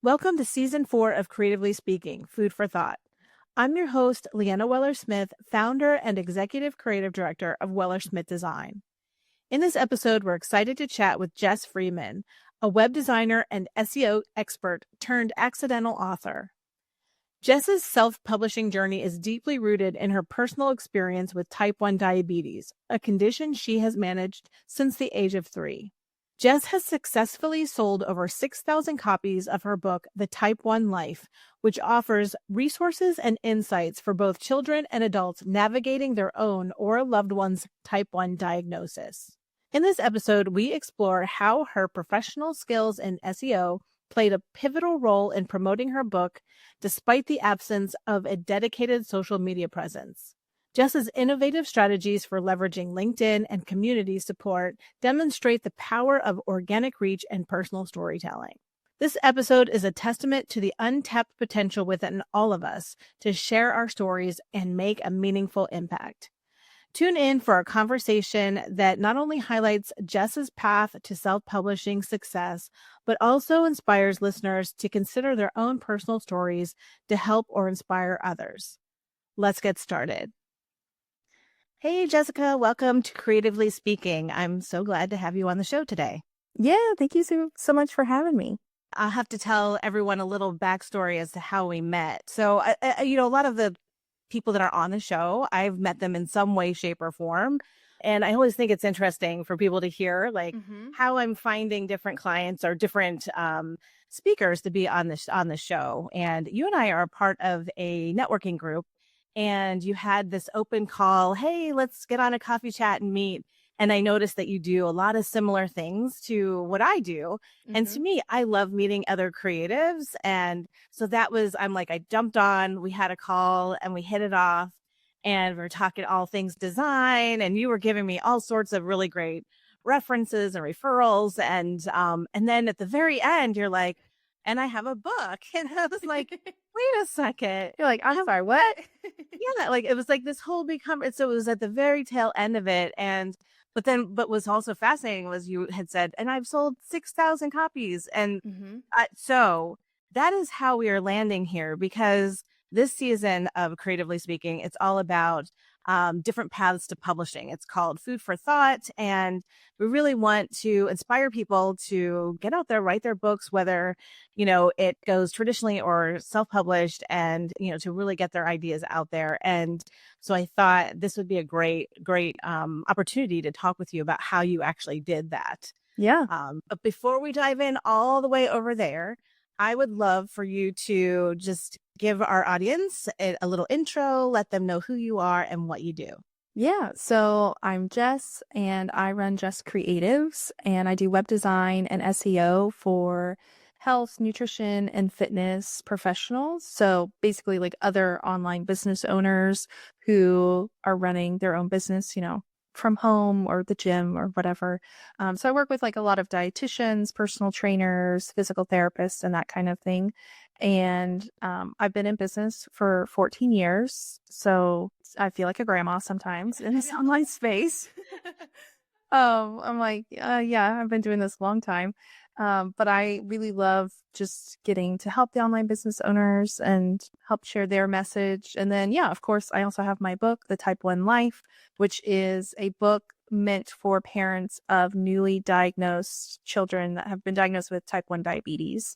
Welcome to Season 4 of Creatively Speaking, Food for Thought. I'm your host, Leanna Weller-Smith, founder and executive creative director of Weller-Smith Design. In this episode, we're excited to chat with Jess Freeman, a web designer and SEO expert turned accidental author. Jess's self-publishing journey is deeply rooted in her personal experience with type 1 diabetes, a condition she has managed since the age of 3. Jess has successfully sold over 6,000 copies of her book, The Type 1 Life, which offers resources and insights for both children and adults navigating their own or a loved one's type 1 diagnosis. In this episode, we explore how her professional skills in SEO played a pivotal role in promoting her book, despite the absence of a dedicated social media presence. Jess's innovative strategies for leveraging LinkedIn and community support demonstrate the power of organic reach and personal storytelling. This episode is a testament to the untapped potential within all of us to share our stories and make a meaningful impact. Tune in for a conversation that not only highlights Jess's path to self-publishing success, but also inspires listeners to consider their own personal stories to help or inspire others. Let's get started. Hey, Jessica, welcome to Creatively Speaking. I'm so glad to have you on the show today. Yeah, thank you so much for having me. I'll have to tell everyone a little backstory as to how we met. So, a lot of the people that are on the show, I've met them in some way, shape, or form. And I always think it's interesting for people to hear how I'm finding different clients or different speakers to be on the show. And you and I are a part of a networking group. And you had this open call, hey, let's get on a coffee chat and meet. And I noticed that you do a lot of similar things to what I do. And to me, I love meeting other creatives. And so I jumped on, we had a call and we hit it off. And we're talking all things design. And you were giving me all sorts of really great references and referrals. And then at the very end, you're like, and I have a book. And I was like, wait a second. You're like, I'm sorry, what? Yeah, it was like this whole big conference. So it was at the very tail end of it. But what's also fascinating was you had said, and I've sold 6,000 copies. And so that is how we are landing here, because this season of Creatively Speaking, it's all about different paths to publishing. It's called Food for Thought. And we really want to inspire people to get out there, write their books, whether, it goes traditionally or self-published, and, to really get their ideas out there. And so I thought this would be a great opportunity to talk with you about how you actually did that. Yeah. But before we dive in all the way over there, I would love for you to just give our audience a little intro, let them know who you are and what you do. Yeah. So I'm Jess and I run Jess Creatives, and I do web design and SEO for health, nutrition, and fitness professionals. So basically like other online business owners who are running their own business, from home or the gym or whatever. So I work with like a lot of dietitians, personal trainers, physical therapists, and that kind of thing. And I've been in business for 14 years. So I feel like a grandma sometimes in this online space. I'm like, yeah, I've been doing this a long time. But I really love just getting to help the online business owners and help share their message. And then, yeah, of course, I also have my book, The Type 1 Life, which is a book meant for parents of newly diagnosed children that have been diagnosed with type 1 diabetes,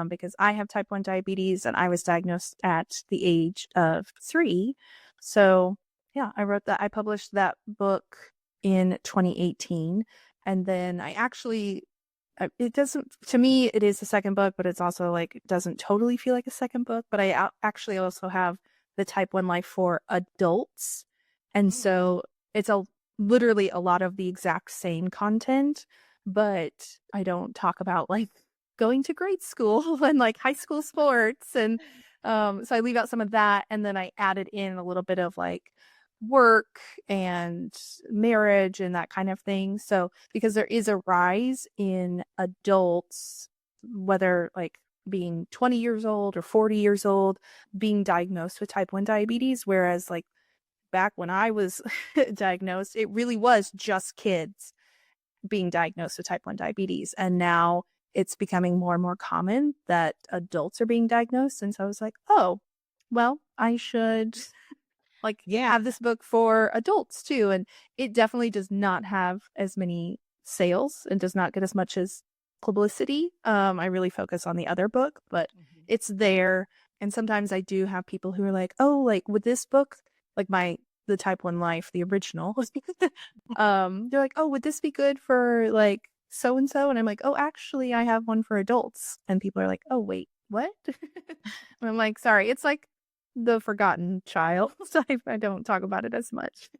because I have type 1 diabetes and I was diagnosed at the age of 3. So yeah, I published that book in 2018. And then to me, it is the second book, but it's also like, it doesn't totally feel like a second book, but I actually also have The Type 1 Life for adults. And so it's literally a lot of the exact same content, but I don't talk about like going to grade school and like high school sports. And so I leave out some of that. And then I added in a little bit of like work and marriage and that kind of thing. So because there is a rise in adults, whether like being 20 years old or 40 years old, being diagnosed with type 1 diabetes, whereas like back when I was diagnosed, it really was just kids being diagnosed with type 1 diabetes. And now it's becoming more and more common that adults are being diagnosed. And so I was like, oh, well, I should like Yeah. have this book for adults too. And it definitely does not have as many sales and does not get as much as publicity. I really focus on the other book, but Mhm. it's there. And sometimes I do have people who are like, oh, like with this book, like the Type 1 Life, the original, they're like, oh, would this be good for like so and so? And I'm like, oh, actually, I have one for adults. And people are like, oh, wait, what? And I'm like, sorry, it's like the forgotten child. So I don't talk about it as much.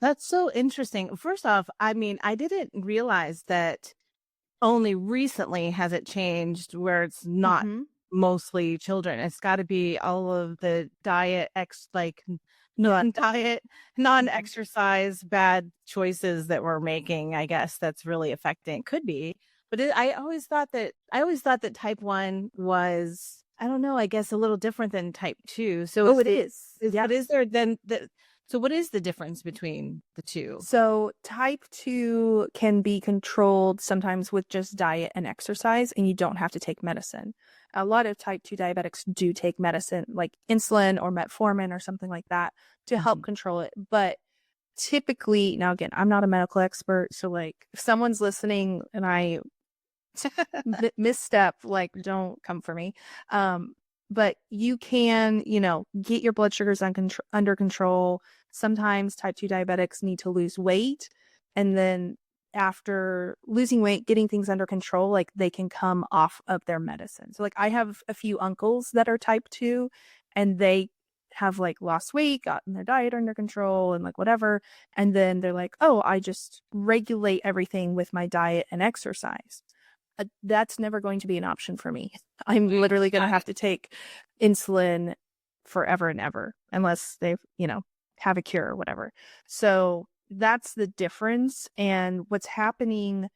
That's so interesting. First off, I mean, I didn't realize that only recently has it changed where it's not Mm-hmm. mostly children. It's got to be all of the diet, non-diet, Mm-hmm. non-exercise, bad choices that we're making, I guess that's really affecting. Could be. But I always thought that type 1 was, I don't know, I guess a little different than type 2. So Oh, it is. is Yeah. what is there then so what is the difference between the two? So type 2 can be controlled sometimes with just diet and exercise, and you don't have to take medicine. A lot of type 2 diabetics do take medicine like insulin or metformin or something like that to help Mhm. control it. But typically, now again, I'm not a medical expert. So like if someone's listening and I misstep, like don't come for me. But you can, get your blood sugars under control. Sometimes type 2 diabetics need to lose weight. And then after losing weight, getting things under control, like they can come off of their medicine. So like I have a few uncles that are type 2 and they have like lost weight, gotten their diet under control and like whatever. And then they're like, oh, I just regulate everything with my diet and exercise. That's never going to be an option for me. I'm literally going to have to take insulin forever and ever unless they, have a cure or whatever. So that's the difference. And what's happening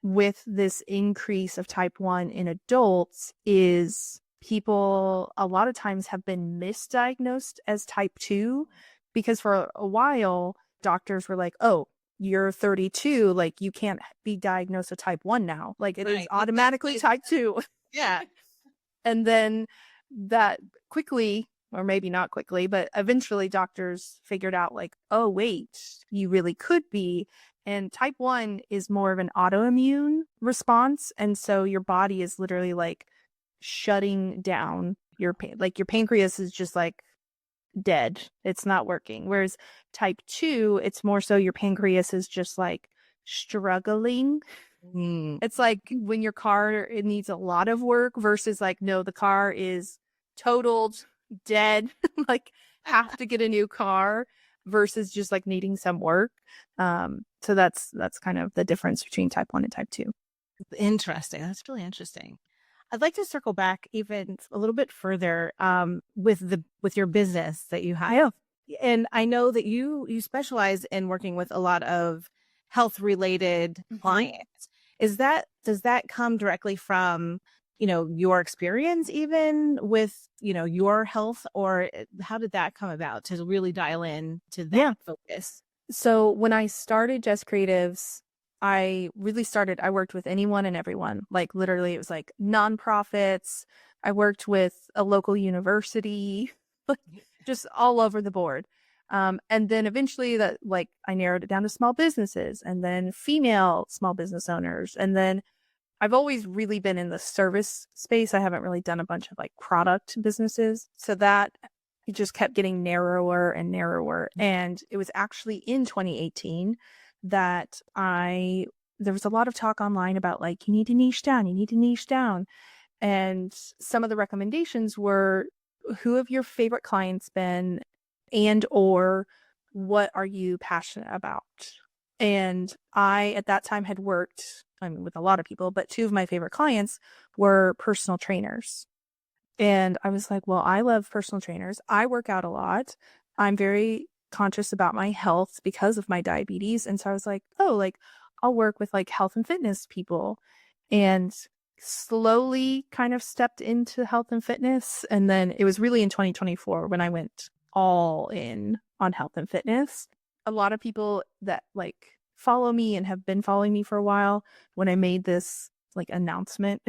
with this increase of type 1 in adults is people a lot of times have been misdiagnosed as type 2 because for a while doctors were like, oh, you're 32, like you can't be diagnosed with type 1 now, like it is Right. automatically type 2. Yeah. And then that quickly, or maybe not quickly, but eventually doctors figured out like, oh, wait, you really could be. And type 1 is more of an autoimmune response. And so your body is literally like shutting down like your pancreas is just like dead. It's not working. Whereas type 2, it's more so your pancreas is just like struggling. Mm. It's like when your car, it needs a lot of work versus like, no, the car is totaled, dead, like have to get a new car versus just like needing some work. So that's kind of the difference between type 1 and type 2. Interesting. That's really interesting. I'd like to circle back even a little bit further with your business that you have. And I know that you specialize in working with a lot of health related Mm-hmm. clients. Does that come directly from, your experience even with, your health, or how did that come about to really dial in to Yeah. that focus? So when I started Jess Creatives, I worked with anyone and everyone. Like literally, it was like nonprofits. I worked with a local university, like just all over the board. And then eventually that like I narrowed it down to small businesses and then female small business owners. And then I've always really been in the service space. I haven't really done a bunch of like product businesses. So that it just kept getting narrower and narrower. And it was actually in 2018 that there was a lot of talk online about like, you need to niche down, you need to niche down. And some of the recommendations were, who have your favorite clients been, and or what are you passionate about? And I, at that time, had worked, I mean, with a lot of people, but two of my favorite clients were personal trainers. And I was like, well, I love personal trainers. I work out a lot. I'm very conscious about my health because of my diabetes. And so I was like, oh, like I'll work with like health and fitness people. And slowly kind of stepped into health and fitness. And then it was really in 2024 when I went all in on health and fitness. A lot of people that like follow me and have been following me for a while, when I made this like announcement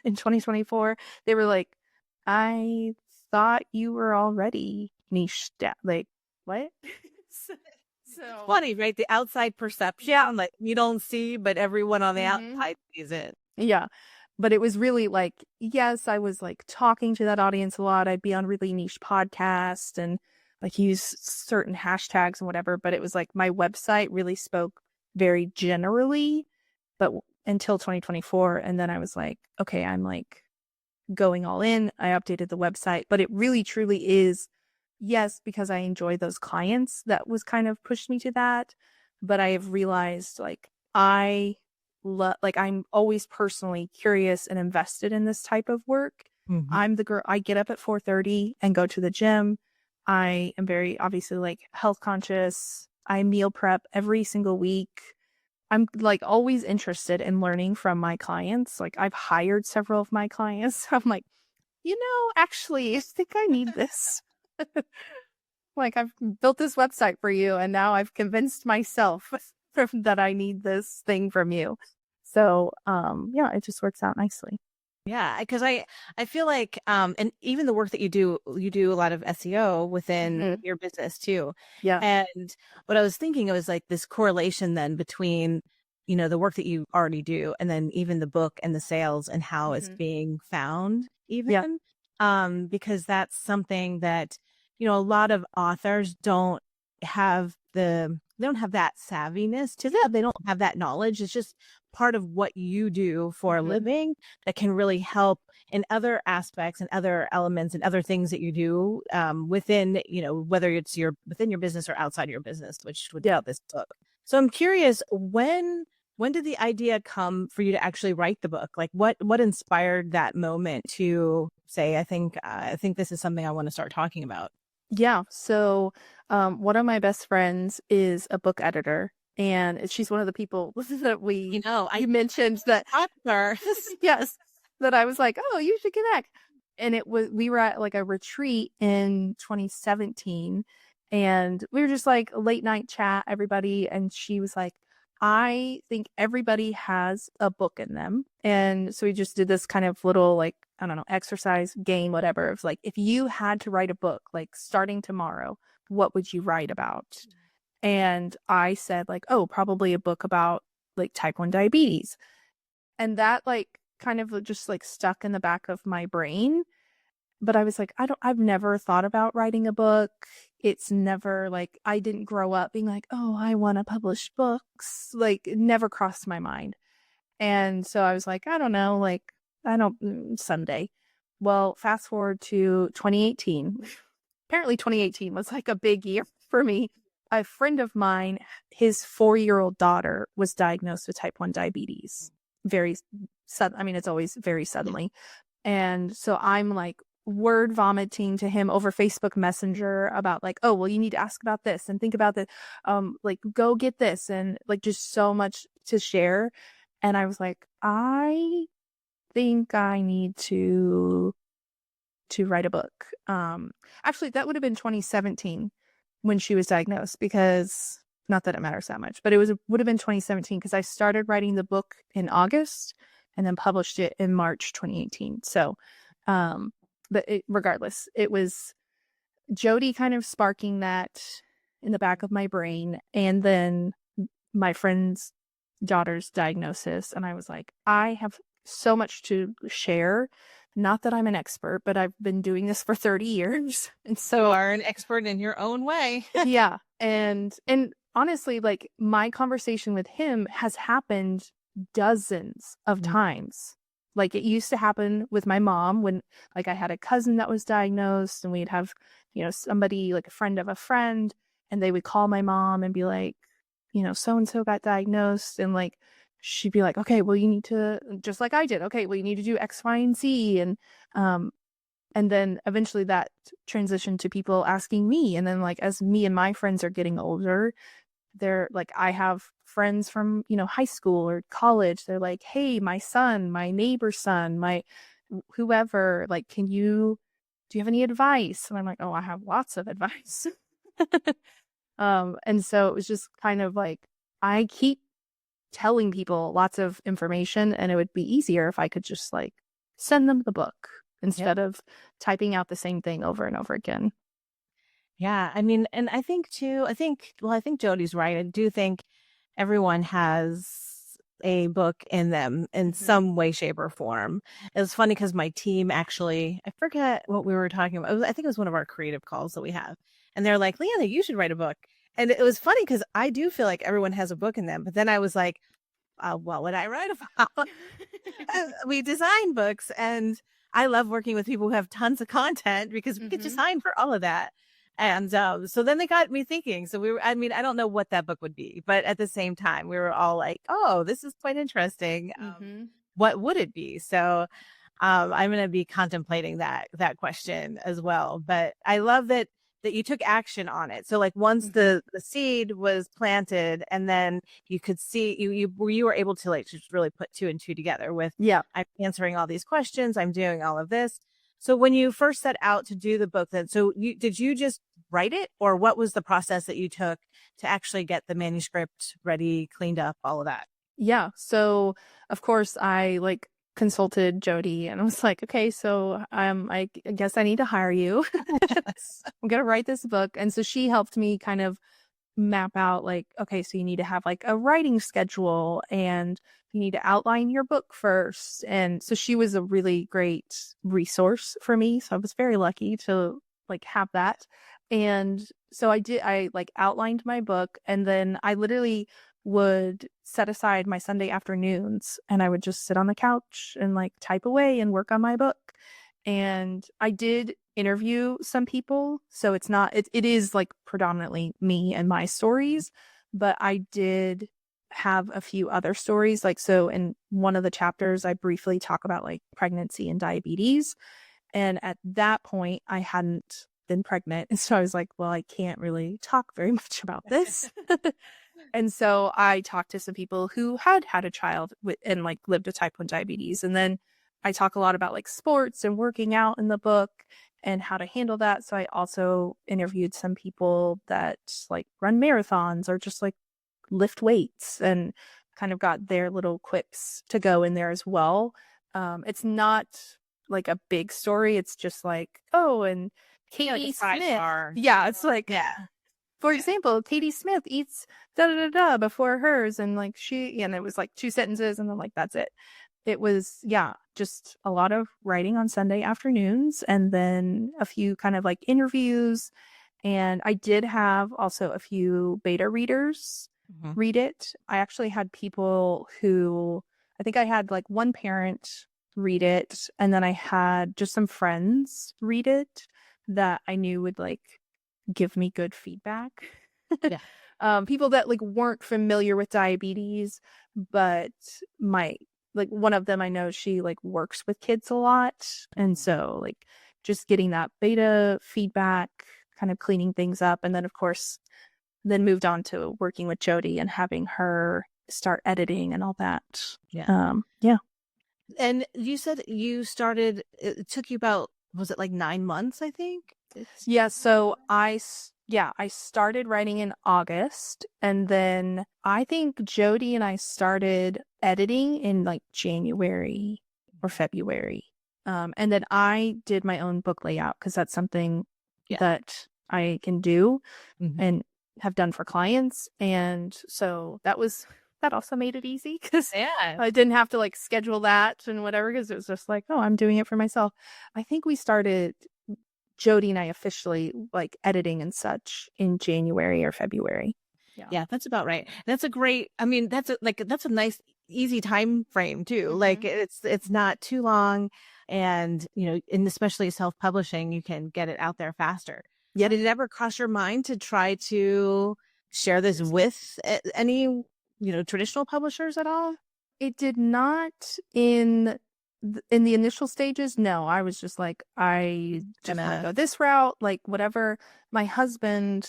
in 2024. They were like, I thought you were already niche down. Like, what? So Funny, right? The outside perception, yeah. like you don't see, but everyone on the hmm outside sees it. Yeah. But it was really like, yes, I was like talking to that audience a lot. I'd be on really niche podcasts and like use certain hashtags and whatever. But it was like my website really spoke very generally, but until 2024. And then I was like, okay, I'm like going all in. I updated the website, but it really truly is, yes, because I enjoy those clients. That was kind of pushed me to that. But I have realized like like I'm always personally curious and invested in this type of work. Mhm. I'm the girl, I get up at 4:30 and go to the gym. I am very obviously like health conscious. I meal prep every single week. I'm like always interested in learning from my clients. Like I've hired several of my clients. I'm like, actually, I think I need this. Like I've built this website for you and now I've convinced myself that I need this thing from you. So, yeah, it just works out nicely. Yeah, because I feel like and even the work that you do a lot of SEO within Mhm. your business too. Yeah. And what I was thinking, it was like this correlation then between, the work that you already do and then even the book and the sales and how it's Mhm. being found Yeah. even. Because that's something that, a lot of authors they don't have that savviness to them. They don't have that knowledge. It's just part of what you do for a Mhm. living that can really help in other aspects and other elements and other things that you do within, whether it's within your business or outside your business, which would be Yeah. this book. So I'm curious, when did the idea come for you to actually write the book? Like what inspired that moment to say, I think this is something I want to start talking about? Yeah. So, one of my best friends is a book editor, and she's one of the people that I you mentioned that, her. yes, that I was like, oh, you should connect. And we were at like a retreat in 2017, and we were just like a late night chat, everybody. And she was like, I think everybody has a book in them. And so we just did this kind of little, like, I don't know, exercise game, whatever. It's like, if you had to write a book, like starting tomorrow, what would you write about? And I said, like, oh, probably a book about like type 1 diabetes. And that, like, kind of just like stuck in the back of my brain. But I was like, I've never thought about writing a book. It's never like, I didn't grow up being like, oh, I want to publish books. Like, it never crossed my mind. And so I was like, I don't know, like, I don't, someday. Well, fast forward to 2018. Apparently, 2018 was like a big year for me. A friend of mine, his 4-year-old daughter was diagnosed with type 1 diabetes. Very sudden. I mean, it's always very suddenly. And so I'm like word vomiting to him over Facebook Messenger about like, oh, well, you need to ask about this and think about that. Like go get this and like just so much to share. And I was like, I think I need to write a book. Actually that would have been 2017 when she was diagnosed, because not that it matters that much, but would have been 2017 because I started writing the book in August and then published it in March 2018. So, regardless, it was Jody kind of sparking that in the back of my brain, and then my friend's daughter's diagnosis. And I was like, I have so much to share. Not that I'm an expert, but I've been doing this for 30 years. And You so, are an expert in your own way. yeah. And honestly, like my conversation with him has happened dozens of Mhm. times. Like it used to happen with my mom when like I had a cousin that was diagnosed, and we'd have, somebody like a friend of a friend, and they would call my mom and be like, so and so got diagnosed, and like she'd be like, okay, well you need to, just like I did, okay, well you need to do X, Y, and Z. And then eventually that transitioned to people asking me. And then like as me and my friends are getting older, they're like, I have friends from, high school or college. They're like, hey, my son, my neighbor's son, my whoever, like, do you have any advice? And I'm like, oh, I have lots of advice. And so it was just kind of like, I keep telling people lots of information, and it would be easier if I could just like send them the book instead of typing out the same thing over and over again. Yeah, I mean, and I think too, I think Jody's right. I do think everyone has a book in them in some way, shape, or form. It's funny because my team actually, I forget what we were talking about. I think it was one of our creative calls that we have. And they're like, Leanna, you should write a book. And it was funny because I do feel like everyone has a book in them. But then I was like, what would I write about? We design books, and I love working with people who have tons of content because we get design for all of that. And so then they got me thinking. So I mean, I don't know what that book would be, but at the same time, we were all like, oh, this is quite interesting. What would it be? So I'm going to be contemplating that question as well. But I love that you took action on it. So like once the seed was planted, and then you could see you were able to like just really put two and two together with, I'm answering all these questions, I'm doing all of this. So when you first set out to do the book, then did you just write it, or what was the process that you took to actually get the manuscript ready, cleaned up, all of that? Yeah. So of course I like consulted Jody and I was like, okay, so I guess I need to hire you. I'm gonna write this book. And so she helped me kind of map out like, okay, so you need to have like a writing schedule and you need to outline your book first. And so she was a really great resource for me. So I was very lucky to like have that. And so I like outlined my book, and then I literally would set aside my Sunday afternoons and I would just sit on the couch and like type away and work on my book. And I did interview some people, so it is like predominantly me and my stories, but I did have a few other stories. Like, so in one of the chapters I briefly talk about like pregnancy and diabetes, and at that point I hadn't been pregnant, and so I was like, well, I can't really talk very much about this. And so I talked to some people who had had a child and like lived with type 1 diabetes. And then I talk a lot about like sports and working out in the book and how to handle that. So I also interviewed some people that like run marathons or just like lift weights, and kind of got their little quips to go in there as well. It's not like a big story. It's just like, oh, and Katie Like Smith. bar. Yeah, it's like, Yeah. for example, Katie Smith eats da da da da before hers, and like and it was like 2 sentences, and then like that's it. It was, just a lot of writing on Sunday afternoons, and then a few kind of like interviews. And I did have also a few beta readers read it. I actually had people I think I had like one parent read it, and then I had just some friends read it that I knew would like give me good feedback. Yeah. People that like weren't familiar with diabetes, but like one of them, I know she like works with kids a lot. And so like just getting that beta feedback, kind of cleaning things up. And then of course, then moved on to working with Jody and having her start editing and all that. Yeah. Yeah. And you said you started, it took you about, was it like 9 months, I think? Yeah. So I started writing in August, and then I think Jody and I started editing in like January or February. And then I did my own book layout because that's something that I can do and have done for clients. And so that also made it easy because I didn't have to like schedule that and whatever, because it was just like, oh, I'm doing it for myself. I think we started, Jody and I, officially like editing and such in January or February. Yeah, that's about right. That's a great, I mean, that's a nice, easy time frame too. Like it's not too long, and and especially self-publishing, you can get it out there faster. Yeah. Did it ever cross your mind to try to share this with any, traditional publishers at all? It did not in the initial stages. No, I was just like, I just want to go this route, like whatever. My husband,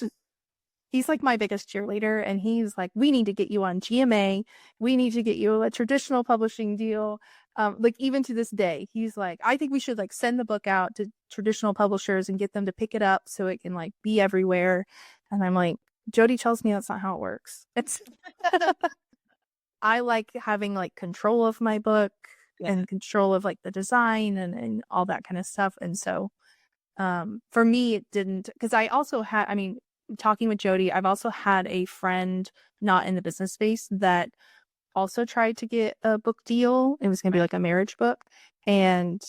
he's like my biggest cheerleader, and he's like, we need to get you on GMA. We need to get you a traditional publishing deal. Like even to this day, he's like, I think we should like send the book out to traditional publishers and get them to pick it up so it can like be everywhere. And I'm like, Jody tells me that's not how it works. It's I like having like control of my book Yeah. and control of like the design and all that kind of stuff. And so for me it didn't, because I also had, I mean, talking with Jody, I've also had a friend not in the business space that also tried to get a book deal. It was going to be Right. like a marriage book, and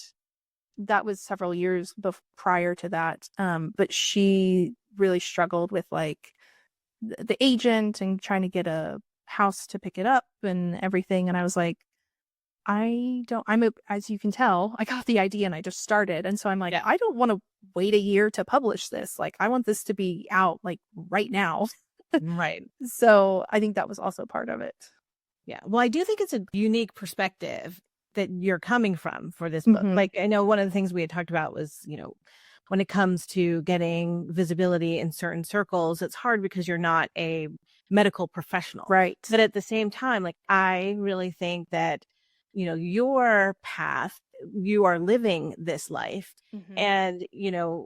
that was several years prior to that. But she really struggled with like the agent and trying to get a house to pick it up and everything. And I was like, as you can tell, I got the idea and I just started. And so I'm like, Yeah. I don't want to wait a year to publish this. Like, I want this to be out like right now. Right. So I think that was also part of it. Yeah. Well, I do think it's a unique perspective that you're coming from for this book. Mm-hmm. Like, I know one of the things we had talked about was, when it comes to getting visibility in certain circles, it's hard because you're not a medical professional. Right. But at the same time, like, I really think that, your path, you are living this life. Mm-hmm. And,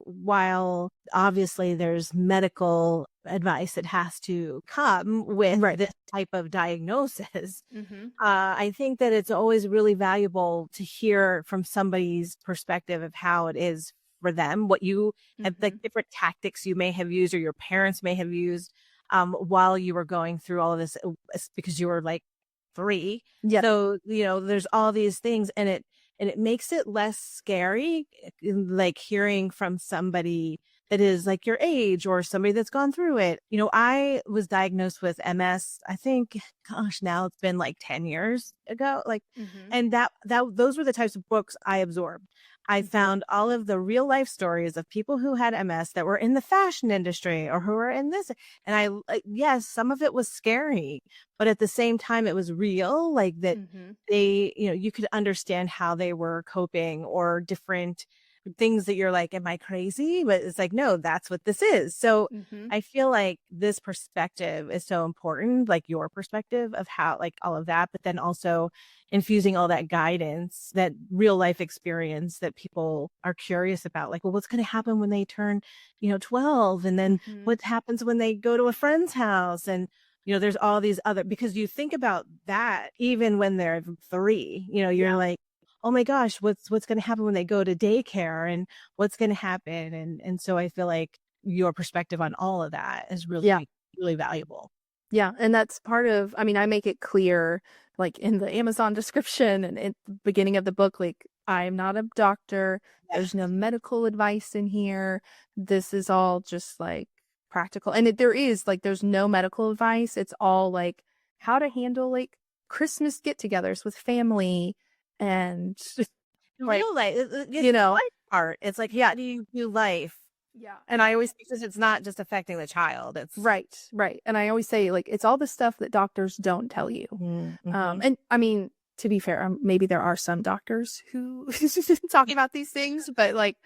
while obviously there's medical advice that has to come with Right. this type of diagnosis, Mm-hmm. I think that it's always really valuable to hear from somebody's perspective of how it is for them, what you have, Mm-hmm. like different tactics you may have used or your parents may have used while you were going through all of this, because you were like 3. Yep. So, there's all these things, and it makes it less scary, like hearing from somebody that is like your age or somebody that's gone through it. I was diagnosed with MS, I think, gosh, now it's been like 10 years ago. Like, Mm-hmm. and those were the types of books I absorbed. I found all of the real life stories of people who had MS that were in the fashion industry or who were in this. And yes, some of it was scary, but at the same time, it was real, like that Mm-hmm. they, you could understand how they were coping or different things that you're like, am I crazy? But it's like, no, that's what this is. So Mm-hmm. I feel like this perspective is so important, like your perspective of how, like all of that, but then also infusing all that guidance, that real life experience that people are curious about. Like, well, what's going to happen when they turn, 12? And then Mm-hmm. what happens when they go to a friend's house? And, there's all these other, because you think about that even when they're 3, you're Yeah. like, oh my gosh, what's going to happen when they go to daycare, and what's going to happen? And so I feel like your perspective on all of that is Yeah. really, really valuable. Yeah. And that's part of, I mean, I make it clear, like in the Amazon description and at the beginning of the book, like, I'm not a doctor. Yeah. There's no medical advice in here. This is all just like practical. And there's no medical advice. It's all like how to handle like Christmas get togethers with family and like, Real life, it's you the know, life part. It's like, how do you do life? yeah. And I always, because it's not just affecting the child. It's Right, right. And I always say, like, it's all the stuff that doctors don't tell you. mm-hmm. And I mean, to be fair, maybe there are some doctors who talk about these things, but like,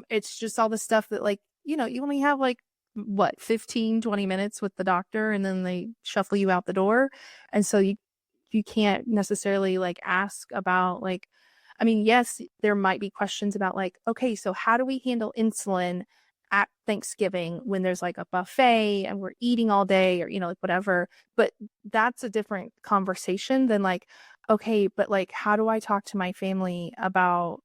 it's just all the stuff that, like, you only have like, what, 15-20 minutes with the doctor and then they shuffle you out the door. And so you can't necessarily like ask about like, I mean, yes, there might be questions about like, okay, so how do we handle insulin at Thanksgiving when there's like a buffet and we're eating all day or, like whatever. But that's a different conversation than like, okay, but like, how do I talk to my family about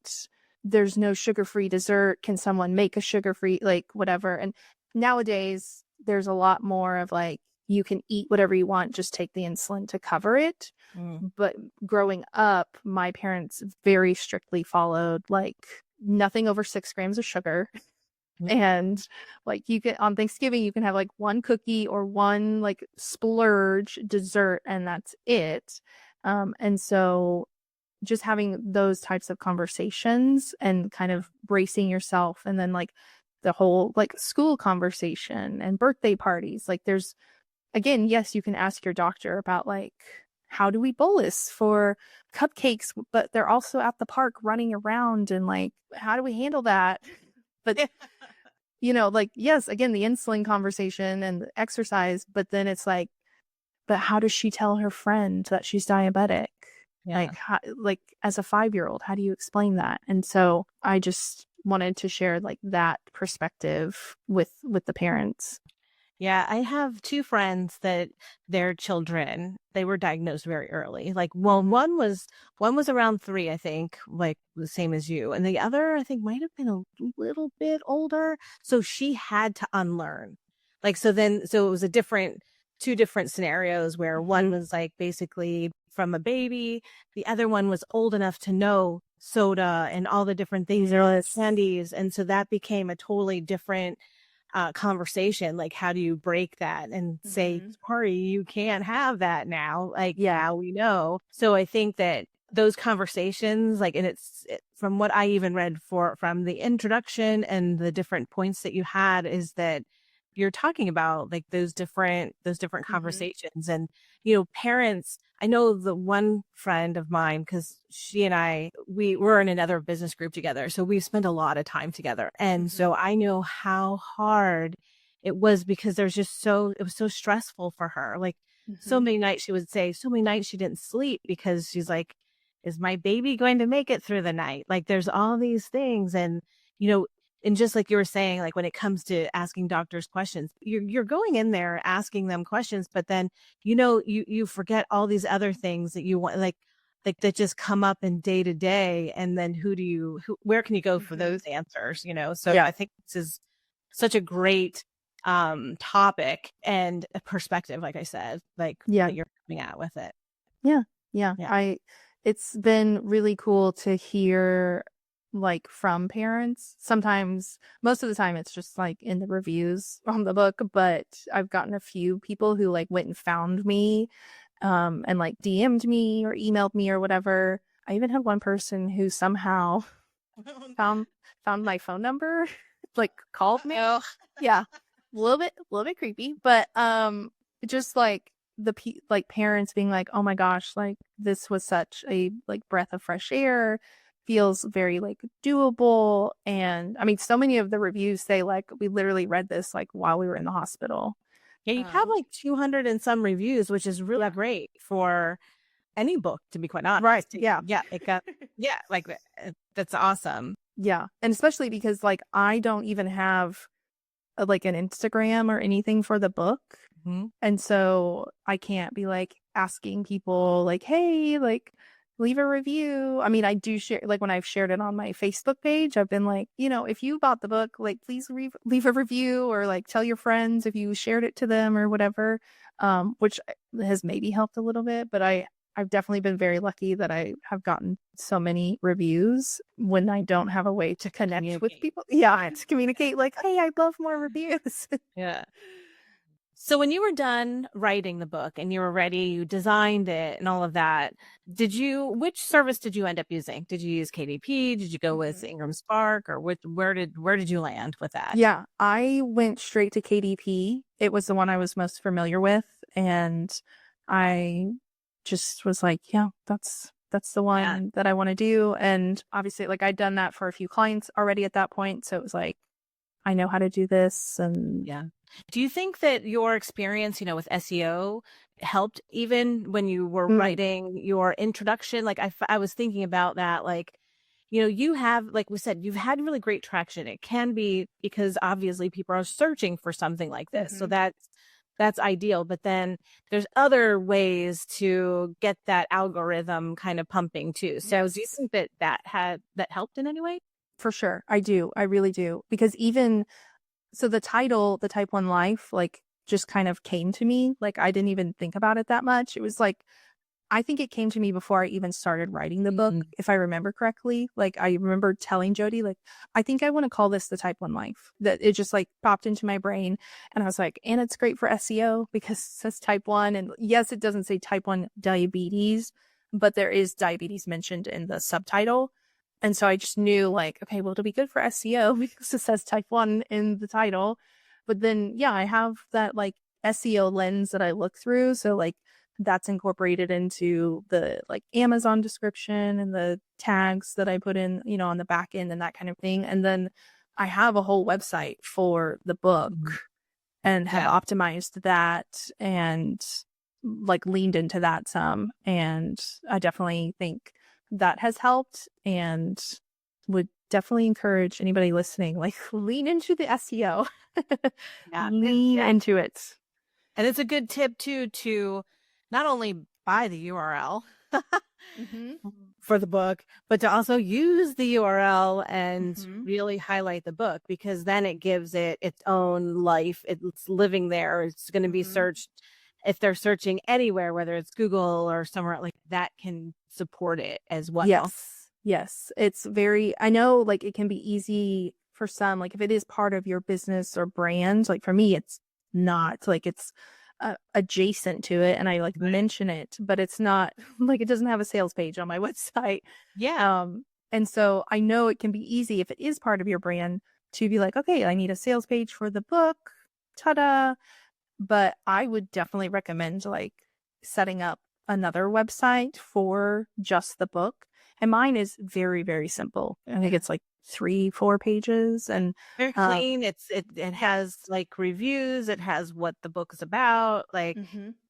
there's no sugar-free dessert? Can someone make a sugar-free, like whatever? And nowadays, there's a lot more of like, you can eat whatever you want, just take the insulin to cover it. But growing up, my parents very strictly followed like nothing over 6 grams of sugar. And like you can on Thanksgiving, you can have like one cookie or one like splurge dessert, and that's it. And so just having those types of conversations and kind of bracing yourself, and then like the whole like school conversation and birthday parties, like there's again, yes, you can ask your doctor about like how do we bolus for cupcakes, but they're also at the park running around and like how do we handle that? But like, yes, again, the insulin conversation and the exercise, but then it's like, but how does she tell her friend that she's diabetic? Yeah. Like as a 5-year-old, how do you explain that? And so I just wanted to share like that perspective with the parents. Yeah, I have two friends that their children, they were diagnosed very early. Like, well, one was around 3, I think, like the same as you. And the other, I think, might have been a little bit older. So she had to unlearn. Like, so it was a different two different scenarios where one was like basically from a baby, the other one was old enough to know soda and all the different things, candies. And so that became a totally different conversation. Like, how do you break that and say, sorry, you can't have that now? Like, now we know. So I think that those conversations, like, and from what I even read from the introduction and the different points that you had, is that you're talking about like those different conversations. And parents, I know the one friend of mine, because she and I, we were in another business group together, so we spent a lot of time together. And so I know how hard it was, because it was so stressful for her. Like, so many nights, she would say, so many nights she didn't sleep, because she's like, is my baby going to make it through the night? Like, there's all these things. And you know and just like you were saying, like when it comes to asking doctors questions, you're going in there asking them questions, but then you forget all these other things that you want, like that just come up in day to day. And then where can you go for those answers? So I think this is such a great topic and a perspective, like I said, like that you're coming at with it. Yeah. It's been really cool to hear like from parents. Sometimes, most of the time, it's just like in the reviews on the book, but I've gotten a few people who like went and found me, and like DM'd me or emailed me or whatever. I even had one person who somehow found my phone number, like called me. Yeah, a little bit creepy, but just like like parents being like, oh my gosh, like this was such a like breath of fresh air, feels very like doable. And I mean, so many of the reviews say like we literally read this like while we were in the hospital. Yeah, you have like 200 and some reviews, which is really great for any book, to be quite honest. Right. Yeah. Yeah. It got, yeah, like that's awesome. Yeah. And especially because like I don't even have like an Instagram or anything for the book. And so I can't be like asking people like, hey, like leave a review. I mean, I do share, like when I've shared it on my Facebook page, I've been like, if you bought the book, like please leave a review, or like tell your friends if you shared it to them or whatever, which has maybe helped a little bit. But I've definitely been very lucky that I have gotten so many reviews when I don't have a way to connect with people. Yeah, to communicate like, hey, I'd love more reviews. Yeah. So when you were done writing the book and you were ready, you designed it and all of that, which service did you end up using? Did you use KDP? Did you go with Ingram Spark, or where did you land with that? Yeah, I went straight to KDP. It was the one I was most familiar with. And I just was like, yeah, that's the one that I want to do. And obviously, like I'd done that for a few clients already at that point. So it was like, I know how to do this. And yeah. Do you think that your experience, with SEO helped even when you were writing your introduction? Like I was thinking about that, like, you have, like we said, you've had really great traction. It can be because obviously people are searching for something like this. So that's ideal. But then there's other ways to get that algorithm kind of pumping too. So do you think that helped in any way? For sure. I do. I really do. Because even so, the title, The Type 1 Life, like just kind of came to me. Like I didn't even think about it that much. It was like, I think it came to me before I even started writing the book, if I remember correctly. Like I remember telling Jody, like, I think I want to call this The Type 1 Life. That it just like popped into my brain. And I was like, and it's great for SEO because it says type 1. And yes, it doesn't say type 1 diabetes, but there is diabetes mentioned in the subtitle. And so I just knew like, okay, well, it'll be good for SEO because it says type 1 in the title. But then, yeah, I have that like SEO lens that I look through. So like that's incorporated into the like Amazon description and the tags that I put in, on the back end and that kind of thing. And then I have a whole website for the book and have optimized that and like leaned into that some. And I definitely think that has helped and would definitely encourage anybody listening, like lean into the SEO. Yeah. Lean into it. And it's a good tip too to not only buy the URL for the book, but to also use the URL and really highlight the book, because then it gives it its own life. It's living there. It's going to be searched. If they're searching anywhere, whether it's Google or somewhere like that, can support it as well. Yes. Yes. It's very, I know like it can be easy for some, like if it is part of your business or brand, like for me, it's not like it's adjacent to it. And I like mention it, but it's not like it doesn't have a sales page on my website. Yeah. And so I know it can be easy if it is part of your brand to be like, okay, I need a sales page for the book. Ta-da. But I would definitely recommend like setting up another website for just the book. And mine is very, very simple. I think it's like 3-4 pages and very clean. It has like reviews. It has what the book is about, like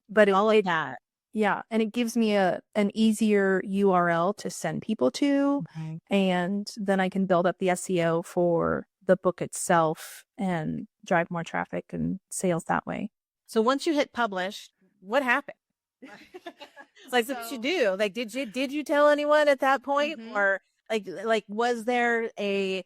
but all like that. Yeah. And it gives me an easier URL to send people to. And then I can build up the SEO for the book itself and drive more traffic and sales that way. So once you hit publish, what happened? It's like, what did you do? Like, did you tell anyone at that point, or like was there a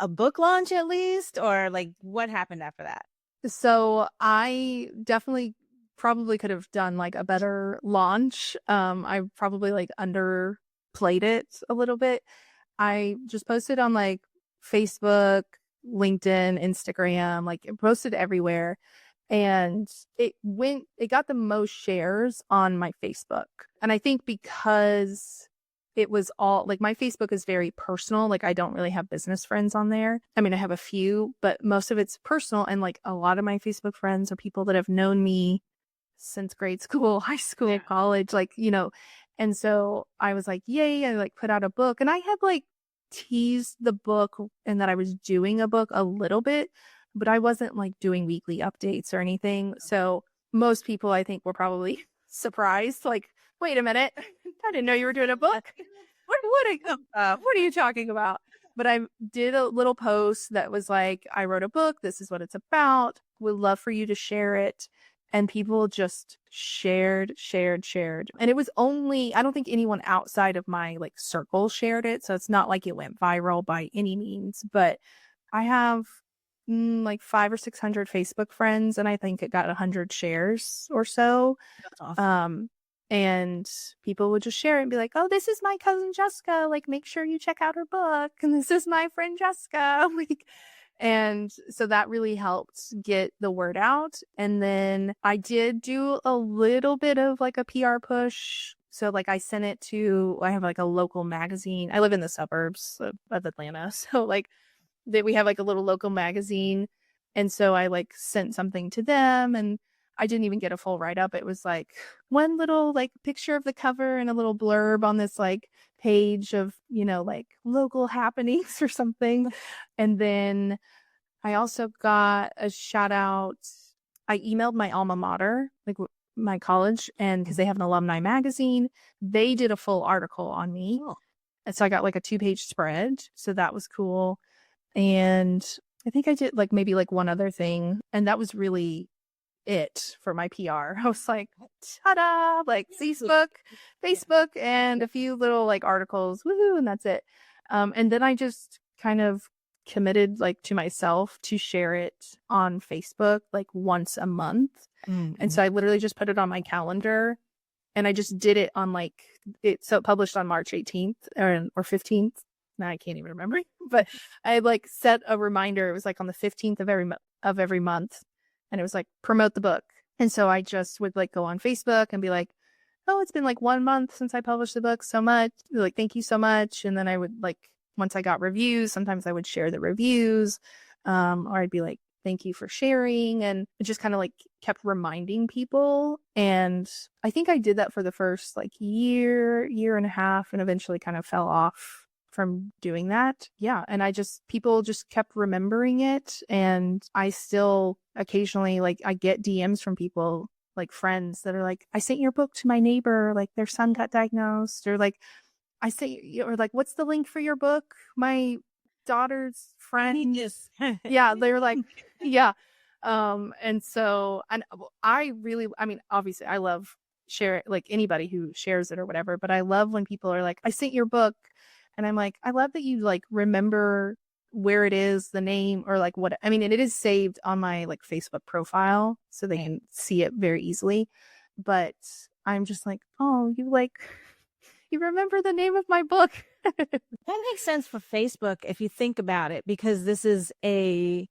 book launch at least, or like what happened after that? So I definitely probably could have done like a better launch. I probably like underplayed it a little bit. I just posted on like Facebook, LinkedIn, Instagram, like it posted everywhere. And it got the most shares on my Facebook. And I think because it was all like my Facebook is very personal. Like I don't really have business friends on there. I mean, I have a few, but most of it's personal. And like a lot of my Facebook friends are people that have known me since grade school, high school, college, like, you know. And so I was like, yay, I like put out a book, and I had like teased the book and that I was doing a book a little bit, but I wasn't like doing weekly updates or anything. So most people I think were probably surprised, like, wait a minute, I didn't know you were doing a book. What are you talking about? But I did a little post that was like, I wrote a book. This is what it's about. Would love for you to share it. And people just shared. And it was only, I don't think anyone outside of my like circle shared it. So it's not like it went viral by any means, but I have like 500 or 600 Facebook friends, and I think it got 100 shares or so. That's awesome. And people would just share it and be like, oh, this is my cousin Jessica. Like, make sure you check out her book. And this is my friend Jessica. Like, and so that really helped get the word out. And then I did do a little bit of like a PR push. So like I sent it to, I have like a local magazine. I live in the suburbs of Atlanta. So like we have like a little local magazine. And so I like sent something to them, and I didn't even get a full write up. It was like one little like picture of the cover and a little blurb on this like page of, you know, like local happenings or something. And then I also got a shout out. I emailed my alma mater, like my college, and because they have an alumni magazine, they did a full article on me. And so I got like a 2-page spread. So that was cool. And I think I did like maybe like one other thing. And that was really it for my PR. I was like, ta-da, like Facebook and a few little like articles, woohoo, and that's it. And then I just kind of committed like to myself to share it on Facebook like once a month. And so I literally just put it on my calendar, and I just did it on like it. So it published on March 18th or 15th. Now I can't even remember, but I like set a reminder. It was like on the 15th of every month. And it was like, promote the book. And so I just would like go on Facebook and be like, oh, it's been like 1 month since I published the book, so much. Like, thank you so much. And then I would like, once I got reviews, sometimes I would share the reviews. Or I'd be like, thank you for sharing. And it just kind of like kept reminding people. And I think I did that for the first like year and a half, and eventually kind of fell off from doing that. Yeah. And people just kept remembering it. And I still occasionally, like, I get DMs from people, like friends that are like, I sent your book to my neighbor, like their son got diagnosed, or like I say, or like, what's the link for your book? My daughter's friend. Genius. Yeah, they're like, yeah. And so, and I really, I mean, obviously I love share like anybody who shares it or whatever, but I love when people are like, I sent your book. And I'm like, I love that you like remember where it is, the name, or like what, I mean, and it is saved on my like Facebook profile so they can see it very easily. But I'm just like, oh, you like, you remember the name of my book. That makes sense for Facebook if you think about it, because this is a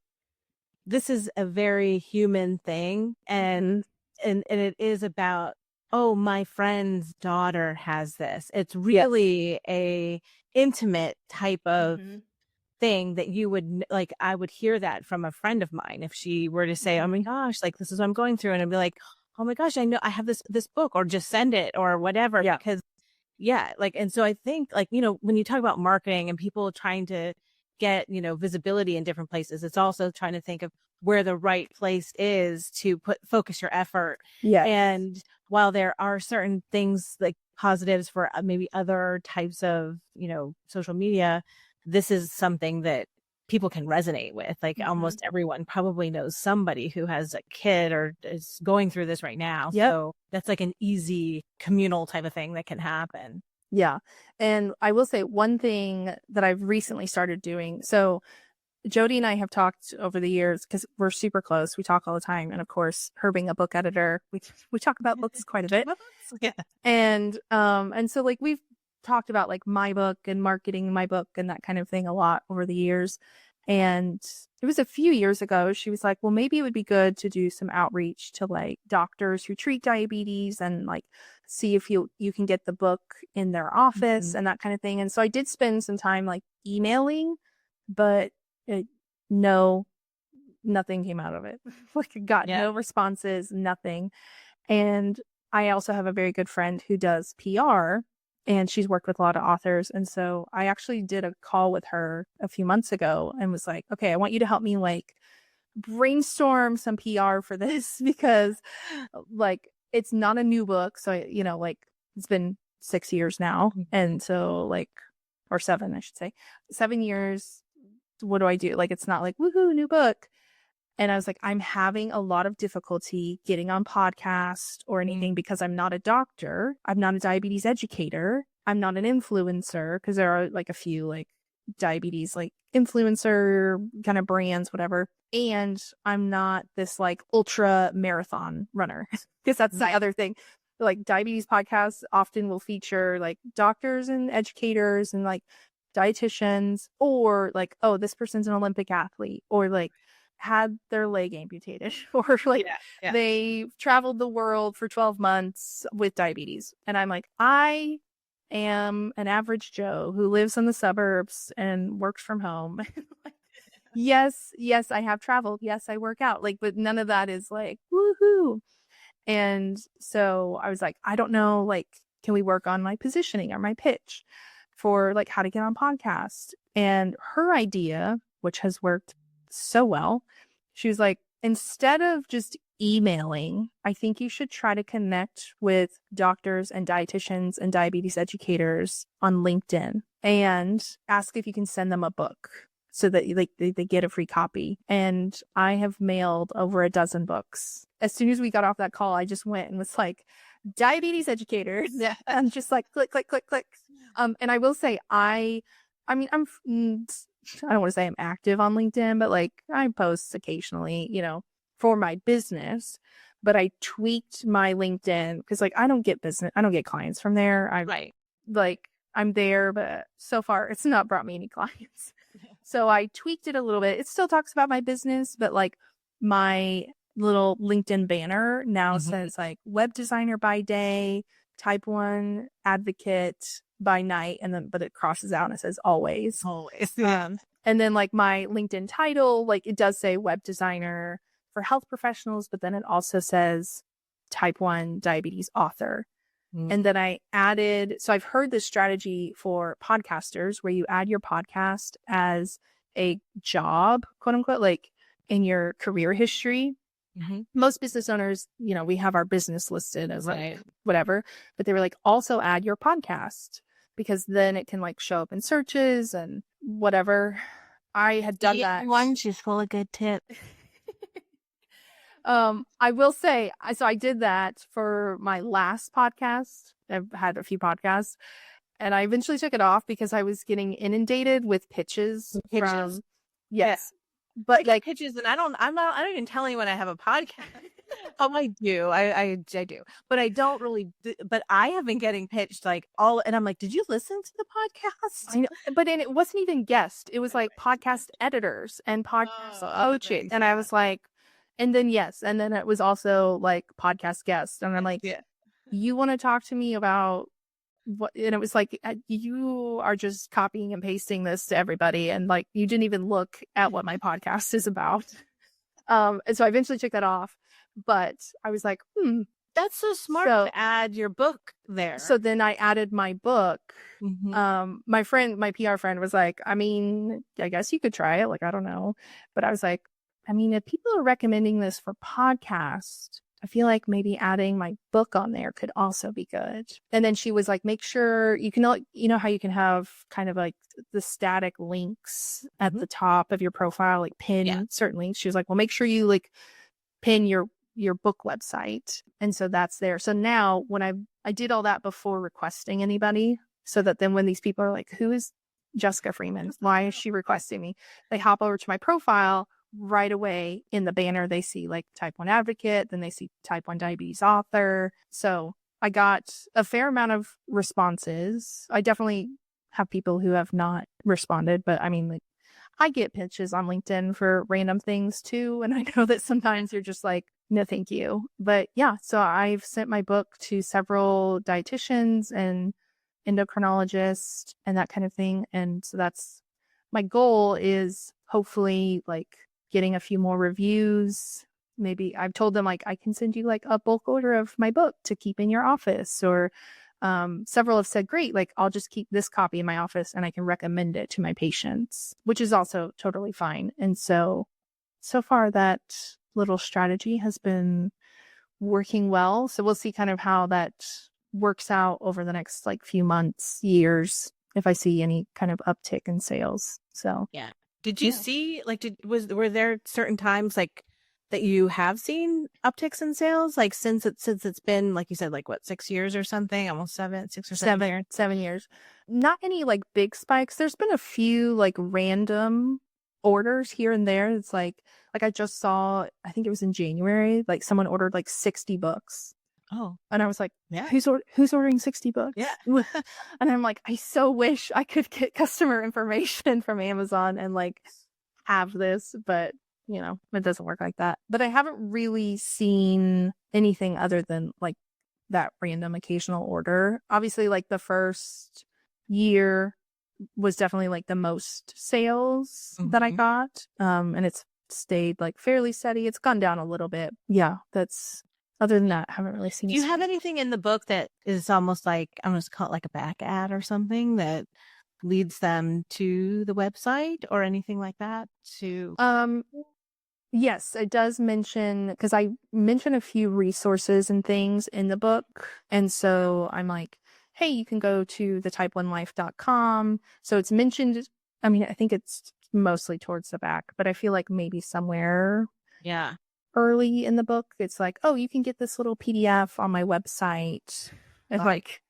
very human thing, and it is about, oh, my friend's daughter has this. It's really a intimate type of thing that you would like. I would hear that from a friend of mine if she were to say, oh my gosh, like this is what I'm going through, and I'd be like, oh my gosh, I know I have this book, or just send it or whatever. Because like, and so I think, like, when you talk about marketing and people trying to get, visibility in different places, it's also trying to think of where the right place is to focus your effort. And while there are certain things like positives for maybe other types of, social media, this is something that people can resonate with. Like almost everyone probably knows somebody who has a kid or is going through this right now. So that's like an easy communal type of thing that can happen. Yeah. And I will say one thing that I've recently started doing. So Jody and I have talked over the years because we're super close. We talk all the time. And of course, her being a book editor, we talk about books quite a bit. And so like we've talked about like my book and marketing my book and that kind of thing a lot over the years. And it was a few years ago, she was like, well, maybe it would be good to do some outreach to like doctors who treat diabetes and like see if you can get the book in their office and that kind of thing. And so I did spend some time like emailing, but nothing came out of it. Like I got no responses, nothing. And I also have a very good friend who does PR, and she's worked with a lot of authors. And so I actually did a call with her a few months ago and was like, okay, I want you to help me like brainstorm some PR for this because like it's not a new book. So, like it's been 6 years now. And so like, or 7, I should say, 7 years. What do I do? Like, it's not like, woohoo, new book. And I was like, I'm having a lot of difficulty getting on podcasts or anything because I'm not a doctor. I'm not a diabetes educator. I'm not an influencer because there are like a few like diabetes, like influencer kind of brands, whatever. And I'm not this like ultra marathon runner because that's the other thing. Like diabetes podcasts often will feature like doctors and educators and like dietitians, or like, oh, this person's an Olympic athlete, or like had their leg amputated, or like they traveled the world for 12 months with diabetes. And I'm like, I am an average Joe who lives in the suburbs and works from home. Yes, I have traveled. Yes, I work out. Like, but none of that is like, woohoo. And so I was like, I don't know, like, can we work on my positioning or my pitch for like how to get on podcast? And her idea, which has worked so well, she was like, instead of just emailing, I think you should try to connect with doctors and dietitians and diabetes educators on LinkedIn and ask if you can send them a book so that like they get a free copy. And I have mailed over a dozen books. As soon as we got off that call, I just went and was like, diabetes educators. And just like click, click, click, click. And I will say, I mean, I don't want to say I'm active on LinkedIn, but like I post occasionally, for my business. But I tweaked my LinkedIn because like I don't get clients from there. I'm there, but so far it's not brought me any clients. So I tweaked it a little bit. It still talks about my business, but like my little LinkedIn banner now says like web designer by day, type 1 advocate by night, but it crosses out and it says always. And then like my LinkedIn title, like it does say web designer for health professionals, but then it also says type 1 diabetes author. And then I added, so I've heard this strategy for podcasters where you add your podcast as a job, quote unquote, like in your career history. Most business owners, we have our business listed as like whatever, but they were like, also add your podcast. because then it can like show up in searches and whatever. I had done that. She's full of good tips. I will say, so I did that for my last podcast. I've had a few podcasts, and I eventually took it off because I was getting inundated with pitches from, yes, but like pitches, and I don't even tell anyone I have a podcast. I do, I do, but I don't really. But I have been getting pitched like all, and I'm like, did you listen to the podcast? I know, but it wasn't even guest. It was like podcast editors and podcast coaching, and I was like, and then and then it was also like podcast guests, and I'm like, you want to talk to me about what? And it was like, you are just copying and pasting this to everybody, and like you didn't even look at what my podcast is about. And so I eventually took that off, but I was like, that's so smart to add your book there. So then I added my book. My PR friend was like, I mean, I guess you could try it. Like, I don't know. But I was like, I mean, if people are recommending this for podcast, I feel like maybe adding my book on there could also be good. And then she was like, make sure you can, you know how you can have kind of like the static links at the top of your profile, like pin certain links. She was like, well, make sure you like pin your book website. And so that's there. So now when I did all that before requesting anybody, so that then when these people are like, who is Jessica Freeman? Why is she requesting me? They hop over to my profile right away. In the banner, they see like type 1 advocate, then they see type 1 diabetes author. So I got a fair amount of responses. I definitely have people who have not responded, but I mean, like, I get pitches on LinkedIn for random things too. And I know that sometimes you're just like, no, thank you. But yeah, so I've sent my book to several dietitians and endocrinologists and that kind of thing. And so that's my goal, is hopefully like getting a few more reviews. Maybe I've told them like, I can send you like a bulk order of my book to keep in your office, or several have said, great, like I'll just keep this copy in my office and I can recommend it to my patients, which is also totally fine. And so far that little strategy has been working well. So we'll see kind of how that works out over the next like few months, years, if I see any kind of uptick in sales. So yeah. Did you see like were there certain times like that you have seen upticks in sales, like since it's been, like you said, like what, 6 years or something, almost 6 or 7 years? 7 years. Not any like big spikes. There's been a few like random orders here and there. It's like I just saw, I think it was in January, like someone ordered like 60 books. Oh, and I was like, yeah, who's ordering 60 books? Yeah. And I'm like, I so wish I could get customer information from Amazon and like have this, but you know, it doesn't work like that. But I haven't really seen anything other than like that random occasional order. Obviously, like the first year was definitely like the most sales that I got. And it's stayed like fairly steady. It's gone down a little bit. Yeah, that's, other than that, I haven't really seen. Do you have anything in the book that is almost like, I'm going to call it like a back ad or something that leads them to the website or anything like that? Yes, it does mention, because I mention a few resources and things in the book. And so I'm like, hey, you can go to the type1life.com. So it's mentioned. I mean, I think it's mostly towards the back, but I feel like maybe somewhere early in the book, it's like, oh, you can get this little PDF on my website. And like,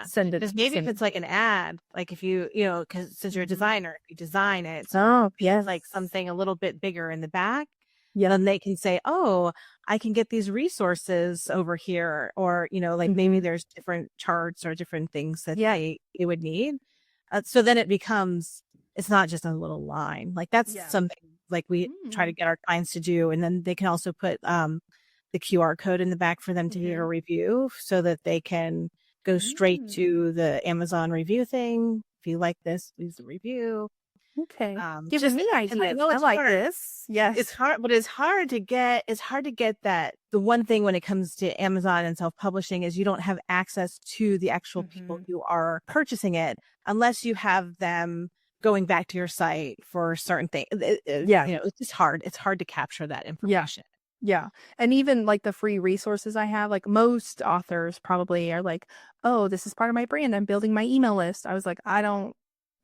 send it. Because maybe if it's like an ad, like if you know, because since you're a designer, if you design it, like something a little bit bigger in the back, then they can say, oh, I can get these resources over here, or you know, like maybe there's different charts or different things that you would need. So then it becomes, it's not just a little line. Like that's something like we try to get our clients to do, and then they can also put the QR code in the back for them to get a review, so that they can go straight to the Amazon review thing. If you like this, leave the review. Okay. Give me ideas. I know it's like hard. This. Yes. It's hard, but it's hard to get that. The one thing when it comes to Amazon and self-publishing is you don't have access to the actual people who are purchasing it unless you have them going back to your site for certain things. You know, it's just hard. It's hard to capture that information. Yeah. And even like the free resources I have, like most authors probably are like, oh, this is part of my brand. I'm building my email list. I was like, I'm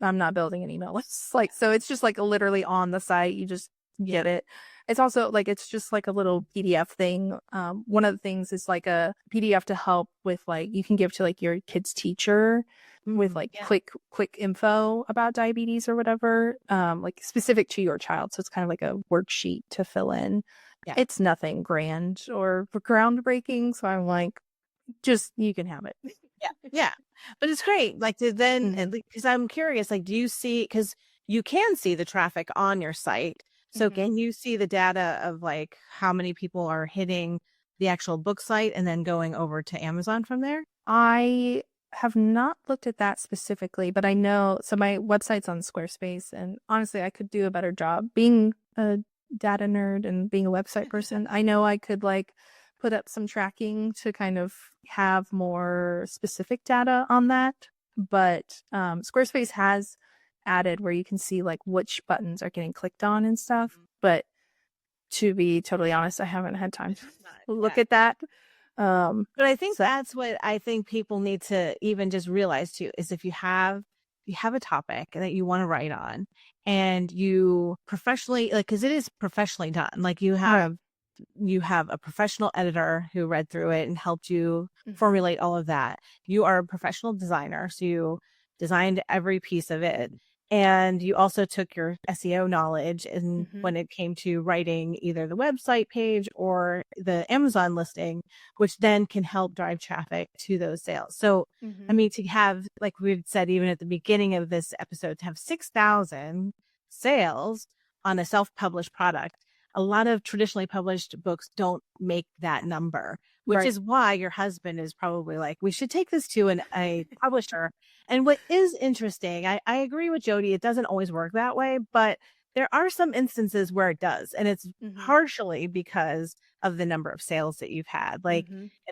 not building an email list. Like, so it's just like literally on the site. You just get it. It's also like, it's just like a little PDF thing. One of the things is like a PDF to help with like, you can give to like your kid's teacher with like quick info about diabetes or whatever, like specific to your child. So it's kind of like a worksheet to fill in. Yeah. It's nothing grand or groundbreaking. So I'm like, just, you can have it. Yeah. Yeah. But it's great. Like to then, because I'm curious, like, do you see, because you can see the traffic on your site. So can you see the data of like how many people are hitting the actual book site and then going over to Amazon from there? I have not looked at that specifically, but I know, so my website's on Squarespace, and honestly, I could do a better job being a data nerd and being a website person. I know I could like put up some tracking to kind of have more specific data on that, but Squarespace has added where you can see like which buttons are getting clicked on and stuff, but to be totally honest, I haven't had time to look at that. But I think that's what I think people need to even just realize too, is if you have a topic that you want to write on and you professionally, like, because it is professionally done, like you have a professional editor who read through it and helped you formulate all of that. You are a professional designer, so you designed every piece of it. And you also took your SEO knowledge and when it came to writing either the website page or the Amazon listing, which then can help drive traffic to those sales. So, I mean, to have, like we said, even at the beginning of this episode, to have 6,000 sales on a self-published product, a lot of traditionally published books don't make that number, which is why your husband is probably like, we should take this to a publisher. And what is interesting, I agree with Jody, it doesn't always work that way, but there are some instances where it does. And it's partially because of the number of sales that you've had. Like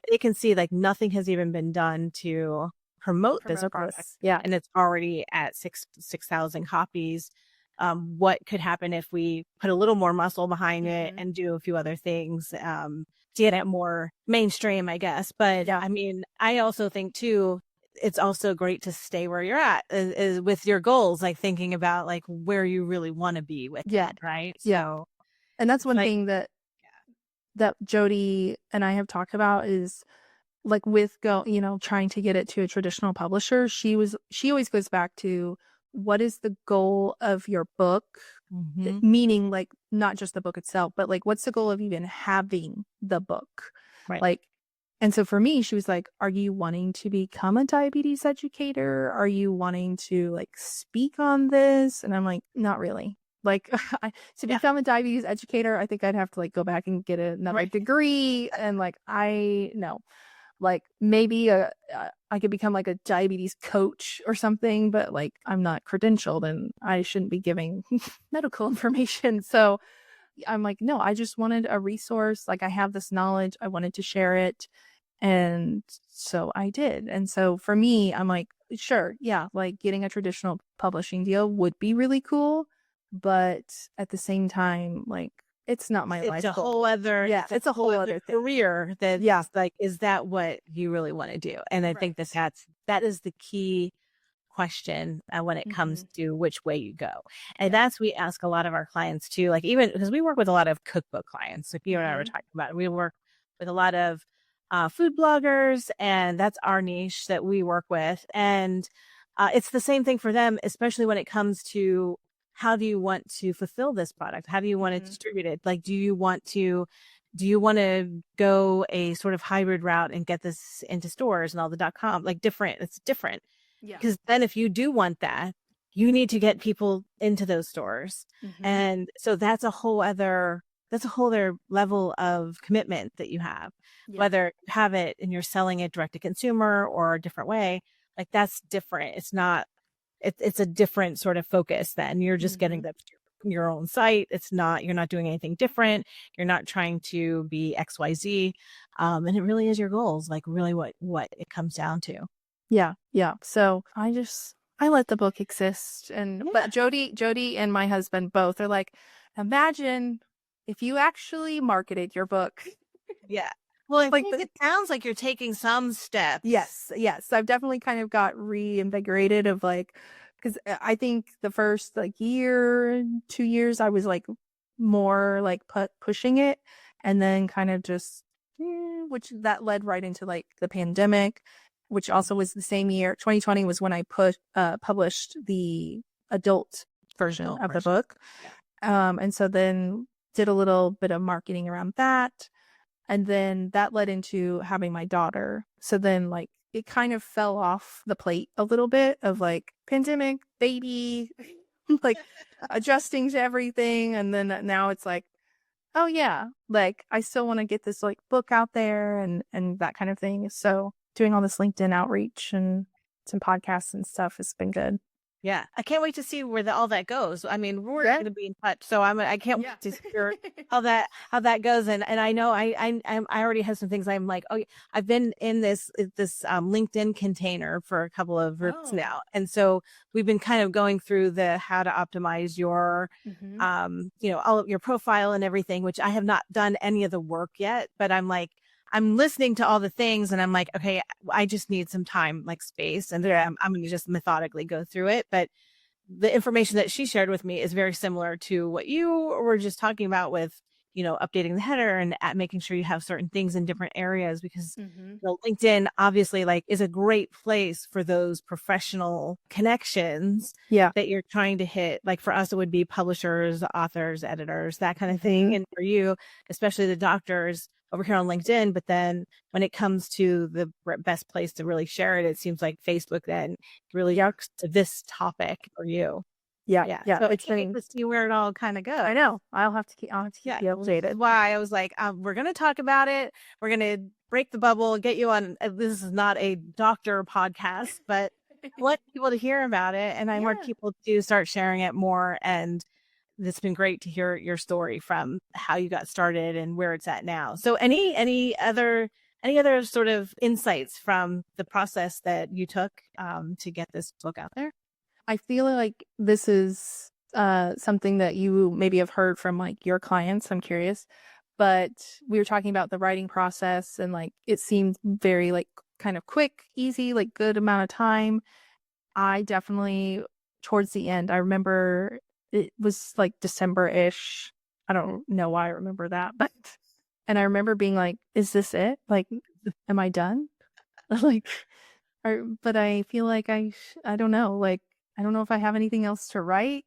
they can see like nothing has even been done to promote this product. Yeah. And it's already at 6,000 copies. What could happen if we put a little more muscle behind it and do a few other things to get it more mainstream, I guess. But I mean, I also think too, it's also great to stay where you're at is with your goals, like thinking about like where you really want to be with it, right? So, and that's one thing that Jody and I have talked about is like with trying to get it to a traditional publisher. She always goes back to what is the goal of your book, meaning like not just the book itself, but like what's the goal of even having the book, right? Like, and so for me, she was like, are you wanting to become a diabetes educator? Are you wanting to like speak on this? And I'm like, not really. Like to become a diabetes educator, I think I'd have to like go back and get another degree. And like, like maybe I could become like a diabetes coach or something, but like I'm not credentialed and I shouldn't be giving medical information. So I'm like, no, I just wanted a resource. Like I have this knowledge. I wanted to share it. And so I did. And so for me, I'm like, sure. Yeah. Like getting a traditional publishing deal would be really cool. But at the same time, like it's not my life. It's a whole other, it's a whole other career that like, is that what you really want to do? And I think that is the key question when it comes to which way you go. And that's, we ask a lot of our clients too, like even because we work with a lot of cookbook clients, like you and I were talking about, we work with a lot of food bloggers, and that's our niche that we work with. And it's the same thing for them, especially when it comes to how do you want to fulfill this product? How do you want to distribute it? Like, do you want to go a sort of hybrid route and get this into stores and all the .com, like it's different. Because then if you do want that, you need to get people into those stores. And so that's a whole other level of commitment that you have, whether you have it and you're selling it direct to consumer or a different way, like that's different. It's not, it's a different sort of focus then. You're just getting your own site. You're not doing anything different. You're not trying to be XYZ. And it really is your goals, like really what it comes down to. Yeah. So I let the book exist. But Jody and my husband both are like, imagine if you actually marketed your book, Yeah. Well, I like think it sounds like you're taking some steps. yes, I've definitely kind of got reinvigorated of like, because I think the first like year, 2 years, I was like more like pushing it, and then kind of just, which that led right into like the pandemic, which also was the same year. 2020 was when I published the adult version of the book. Yeah. And so then did a little bit of marketing around that. And then that led into having my daughter. So then like it kind of fell off the plate a little bit of like pandemic, baby, like adjusting to everything. And then now it's like, oh yeah, like I still want to get this like book out there and that kind of thing. So doing all this LinkedIn outreach and some podcasts and stuff has been good. Yeah, I can't wait to see where all that goes. I mean, we're Yeah. going to be in touch, so I can't Yeah. wait to hear how that goes. And I know I already have some things I'm like, oh, I've been in this LinkedIn container for a couple of weeks now, and so we've been kind of going through the how to optimize your all of your profile and everything, which I have not done any of the work yet, but I'm listening to all the things and I'm like, okay, I just need some time, like space. And I'm going to just methodically go through it. But the information that she shared with me is very similar to what you were just talking about with, updating the header and making sure you have certain things in different areas because LinkedIn obviously like is a great place for those professional connections that you're trying to hit. Like for us, it would be publishers, authors, editors, that kind of thing. And for you, especially the doctors over here on LinkedIn. But then when it comes to the best place to really share it, it seems like Facebook then really works to this topic for you. Yeah. So I can't wait to see where it all kind of goes. I know. I'll have to keep you updated. That's why I was like, we're going to talk about it. We're going to break the bubble, get you on. This is not a doctor podcast, but I want people to hear about it. And I want people to start sharing it more. And it's been great to hear your story from how you got started and where it's at now. So any other sort of insights from the process that you took to get this book out there? I feel like this is something that you maybe have heard from like your clients. I'm curious, but we were talking about the writing process and like it seemed very like kind of quick, easy, like good amount of time. I definitely towards the end, I remember it was like December-ish. I don't know why I remember that, but and I remember being like, is this it? Like, am I done? Like, but I feel like I don't know. Like, I don't know if I have anything else to write.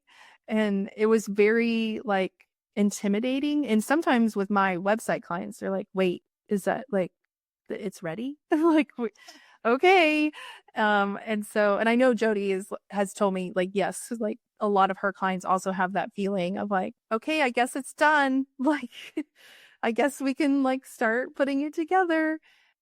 And it was very like intimidating. And sometimes with my website clients, they're like, wait, is that like, it's ready? Like, okay. And I know Jody has told me like, yes, like a lot of her clients also have that feeling of like, okay, I guess it's done. Like, I guess we can like start putting it together.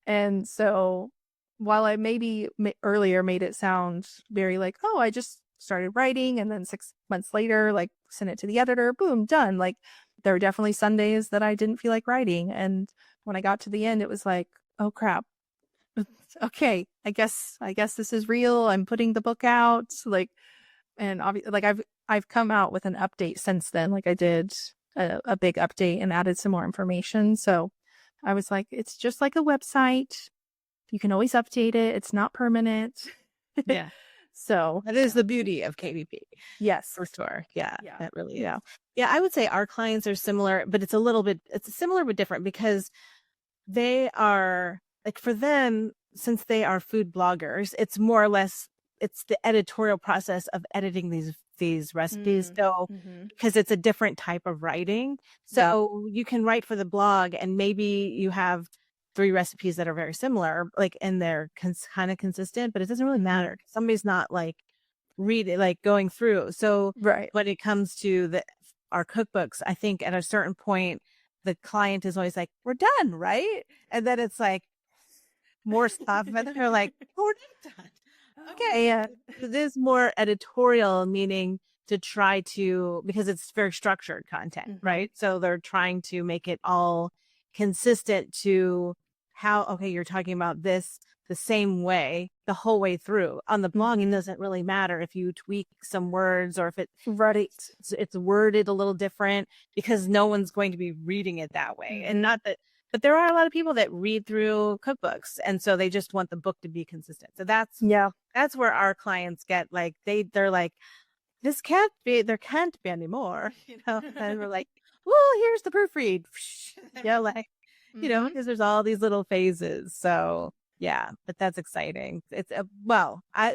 And so while I maybe earlier made it sound very like, oh, I just started writing and then 6 months later, like sent it to the editor, boom, done. Like there were definitely Sundays that I didn't feel like writing. And when I got to the end, it was like, oh crap. Okay, I guess this is real. I'm putting the book out. Like, and obviously, like I've come out with an update since then. Like I did a big update and added some more information. So I was like, it's just like a website. You can always update it. It's not permanent. Yeah. So that is the beauty of KDP. Yes, for sure. Yeah, that really is. Yeah. Yeah, I would say our clients are similar, but it's similar but different because they are like for them, since they are food bloggers, it's more or less it's the editorial process of editing these recipes. So because it's a different type of writing. So you can write for the blog and maybe you have 3 recipes that are very similar, like, and they're kind of consistent, but it doesn't really matter. Somebody's not like reading, like going through. So when it comes to our cookbooks, I think at a certain point, the client is always like, we're done, right? And then it's like more stuff, but then they're like, oh, we're not done. Okay. Yeah. It is more editorial, meaning to try to, because it's very structured content, right? So they're trying to make it all consistent to how, okay, you're talking about this the same way the whole way through. On the blog, it doesn't really matter if you tweak some words or if it's worded a little different, because no one's going to be reading it that way. And not that, but there are a lot of people that read through cookbooks, and so they just want the book to be consistent. So that's where our clients get like, they're like, this can't be, there can't be any more, and we're like, well, here's the proofread. Like, because there's all these little phases. So yeah, but that's exciting. It's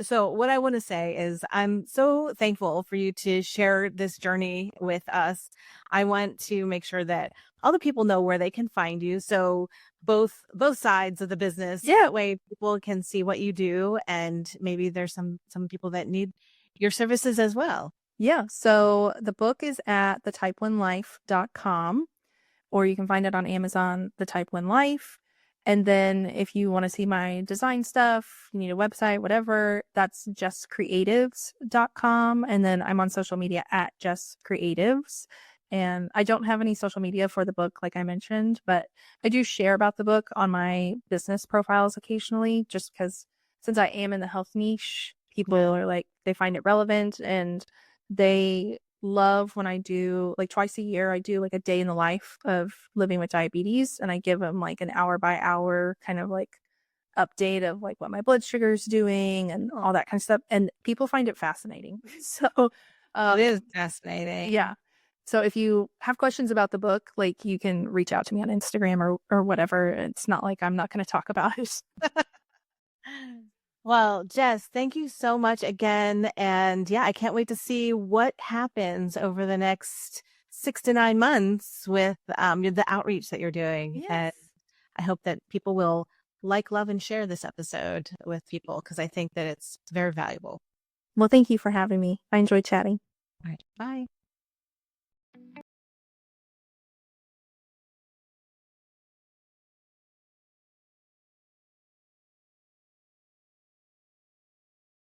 so what I want to say is I'm so thankful for you to share this journey with us. I want to make sure that all the people know where they can find you. So both sides of the business. That way people can see what you do, and maybe there's some people that need your services as well. Yeah. So the book is at thetype1life.com, or you can find it on Amazon, The Type 1 Life. And then if you want to see my design stuff, you need a website, whatever, that's justcreatives.com. And then I'm on social media at justcreatives. And I don't have any social media for the book, like I mentioned, but I do share about the book on my business profiles occasionally, just because since I am in the health niche, people are like, they find it relevant, and they love when I do, like, twice a year, I do like a day in the life of living with diabetes, and I give them like an hour by hour kind of like update of like what my blood sugar is doing and all that kind of stuff. And people find it fascinating. So it is fascinating. Yeah. So if you have questions about the book, like, you can reach out to me on Instagram or whatever. It's not like I'm not going to talk about it. Well, Jess, thank you so much again. And yeah, I can't wait to see what happens over the next 6 to 9 months with the outreach that you're doing. Yes. And I hope that people will like, love, and share this episode with people, because I think that it's very valuable. Well, thank you for having me. I enjoyed chatting. All right. Bye.